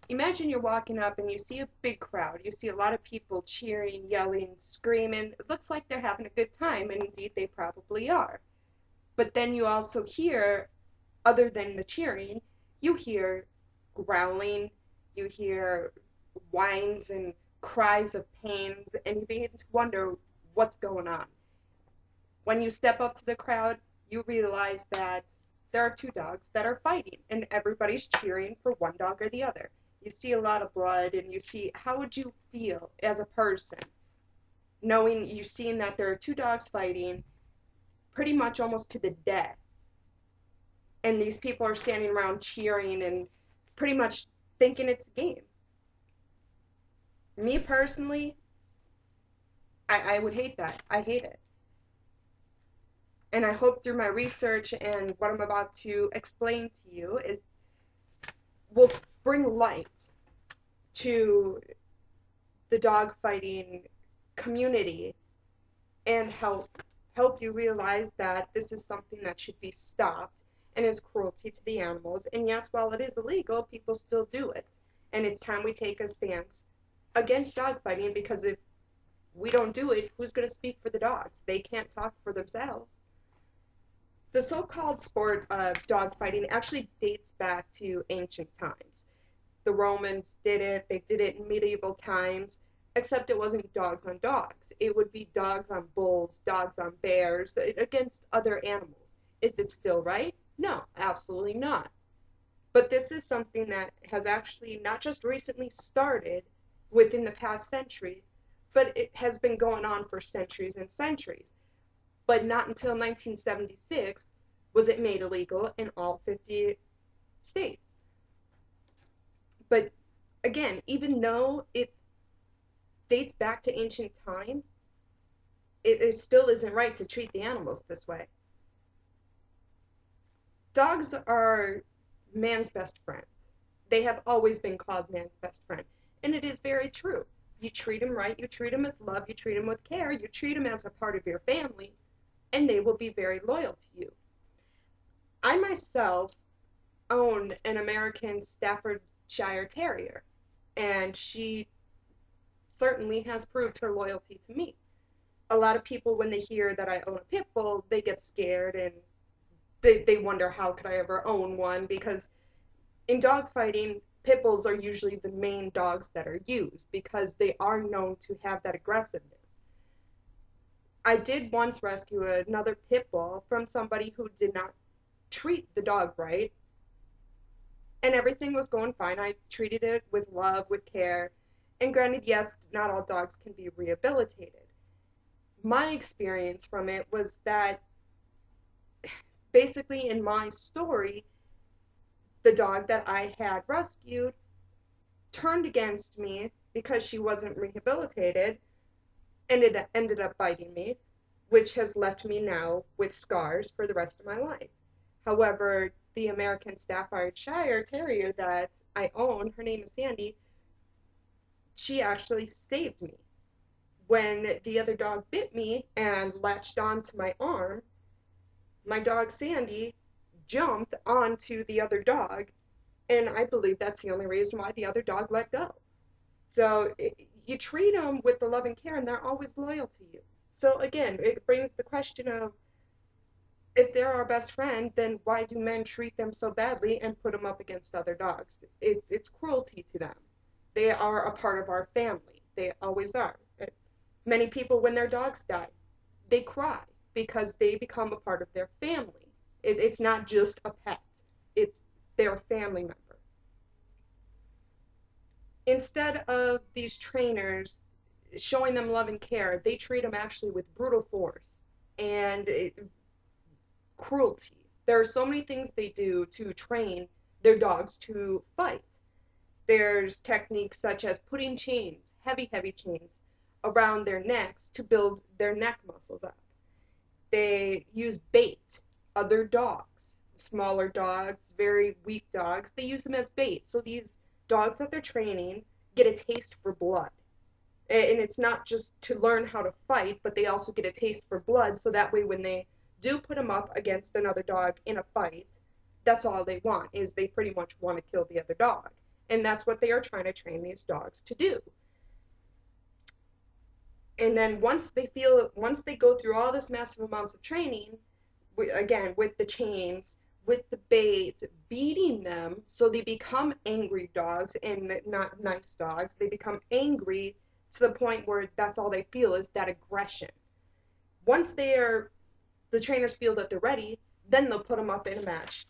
Imagine you're walking up and you see a big crowd. You see a lot of people cheering, yelling, screaming. It looks like they're having a good time, and indeed they probably are. But then you also hear, other than the cheering, you hear growling, you hear whines and cries of pains, and you begin to wonder what's going on. When you step up to the crowd, you realize that there are two dogs that are fighting, and everybody's cheering for one dog or the other. You see a lot of blood, and you see how would you feel as a person knowing you've seen that there are two dogs fighting pretty much almost to the death, and these people are standing around cheering and pretty much thinking it's a game. Me personally, I would hate that. I hate it. And I hope through my research and what I'm about to explain to you is will bring light to the dog fighting community and help you realize that this is something that should be stopped and is cruelty to the animals. And yes, while it is illegal, people still do it. And it's time we take a stance against dog fighting, because if we don't do it, who's going to speak for the dogs? They can't talk for themselves. The so-called sport of dog fighting actually dates back to ancient times. The Romans did it, they did it in medieval times, except it wasn't dogs on dogs. It would be dogs on bulls, dogs on bears, against other animals. Is it still right? No, absolutely not. But this is something that has actually not just recently started within the past century, but it has been going on for centuries and centuries. But not until 1976 was it made illegal in all 50 states. But again, even though it dates back to ancient times, it still isn't right to treat the animals this way. Dogs are man's best friend. They have always been called man's best friend. And it is very true. You treat them right, you treat them with love, you treat them with care, you treat them as a part of your family, and they will be very loyal to you. I myself own an American Staffordshire Terrier, and she certainly has proved her loyalty to me. A lot of people, when they hear that I own a pit bull, they get scared and they wonder how could I ever own one, because in dog fighting, pit bulls are usually the main dogs that are used because they are known to have that aggressiveness. I did once rescue another pit bull from somebody who did not treat the dog right, and everything was going fine. I treated it with love, with care, and granted, yes, not all dogs can be rehabilitated. My experience from it was that basically in my story, the dog that I had rescued turned against me because she wasn't rehabilitated, and it ended up biting me, which has left me now with scars for the rest of my life. However, the American Staffordshire Terrier that I own, her name is Sandy, she actually saved me. When the other dog bit me and latched onto my arm, my dog Sandy jumped onto the other dog, and I believe that's the only reason why the other dog let go. So you treat them with the love and care, and they're always loyal to you. So again, it brings the question of, if they're our best friend, then why do men treat them so badly and put them up against other dogs? It's cruelty to them. They are a part of our family. They always are. Many people, when their dogs die, they cry because they become a part of their family. It's not just a pet, it's their family member. Instead of these trainers showing them love and care, they treat them actually with brutal force and cruelty. There are so many things they do to train their dogs to fight. There's techniques such as putting chains, heavy, heavy chains, around their necks to build their neck muscles up. They use bait, other dogs, smaller dogs, very weak dogs, they use them as bait. So these dogs that they're training get a taste for blood. And it's not just to learn how to fight, but they also get a taste for blood, so that way when they do put them up against another dog in a fight, that's all they want, is they pretty much want to kill the other dog. And that's what they are trying to train these dogs to do. And then once they go through all this massive amounts of training, again, with the chains, with the bait, beating them, so they become angry dogs and not nice dogs. They become angry to the point where that's all they feel is that aggression. Once the trainers feel that they're ready, then they'll put them up in a match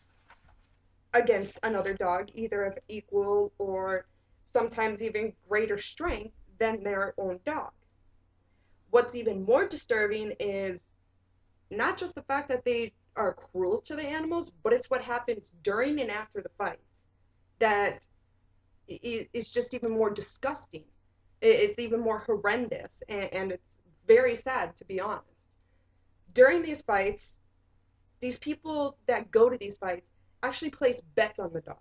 against another dog, either of equal or sometimes even greater strength than their own dog. What's even more disturbing is not just the fact that they are cruel to the animals, but it's what happens during and after the fights that is just even more disgusting. It's even more horrendous, and it's very sad, to be honest. During these fights, these people that go to these fights actually place bets on the dogs.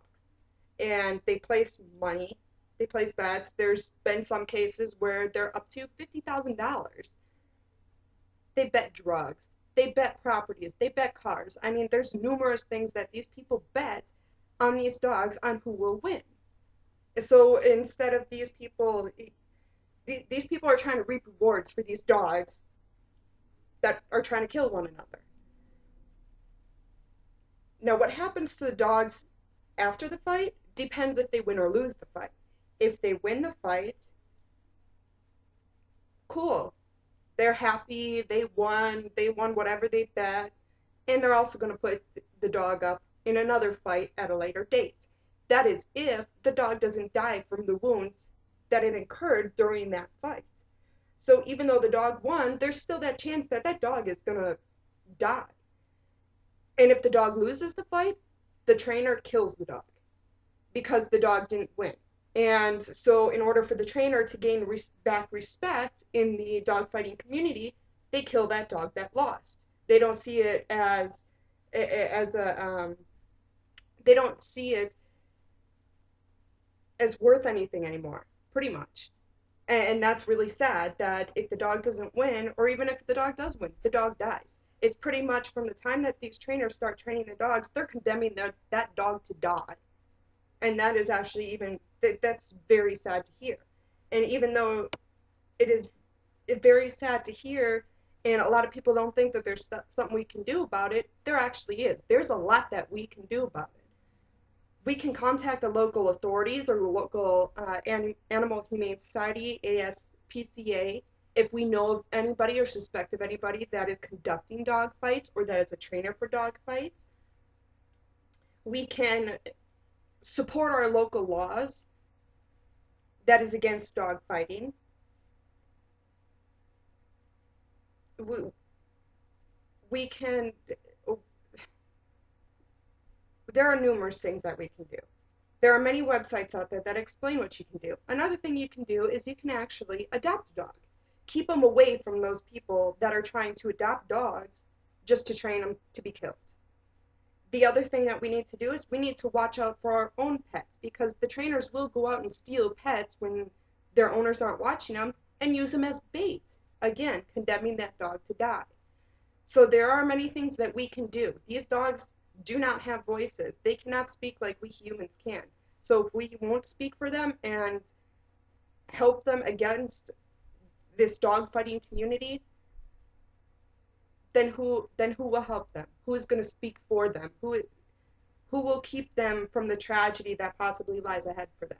And they place money, they place bets. There's been some cases where they're up to $50,000. They bet drugs, they bet properties, they bet cars. I mean, there's numerous things that these people bet on these dogs on who will win. So instead of these people are trying to reap rewards for these dogs that are trying to kill one another. Now, what happens to the dogs after the fight depends if they win or lose the fight. If they win the fight, cool. They're happy, they won whatever they bet, and they're also going to put the dog up in another fight at a later date. That is if the dog doesn't die from the wounds that it incurred during that fight. So even though the dog won, there's still that chance that that dog is going to die. And if the dog loses the fight, the trainer kills the dog because the dog didn't win. And so, in order for the trainer to gain back respect in the dogfighting community, they kill that dog that lost. They don't see it as a they don't see it as worth anything anymore, pretty much. And that's really sad that if the dog doesn't win, or even if the dog does win, the dog dies. It's pretty much from the time that these trainers start training the dogs, they're condemning that dog to die. And that is actually that's very sad to hear. And even though it is very sad to hear, and a lot of people don't think that there's something we can do about it, there actually is. There's a lot that we can do about it. We can contact the local authorities or the local Animal Humane Society, ASPCA, if we know of anybody or suspect of anybody that is conducting dog fights or that is a trainer for dog fights. We can support our local laws that is against dog fighting. We can, there are numerous things that we can do. There are many websites out there that explain what you can do. Another thing you can do is you can actually adopt a dog. Keep them away from those people that are trying to adopt dogs just to train them to be killed. The other thing that we need to do is we need to watch out for our own pets, because the trainers will go out and steal pets when their owners aren't watching them and use them as bait, again, condemning that dog to die. So there are many things that we can do. These dogs do not have voices. They cannot speak like we humans can. So if we won't speak for them and help them against this dog fighting community, then who will help them? Who is going to speak for them? Who will keep them from the tragedy that possibly lies ahead for them?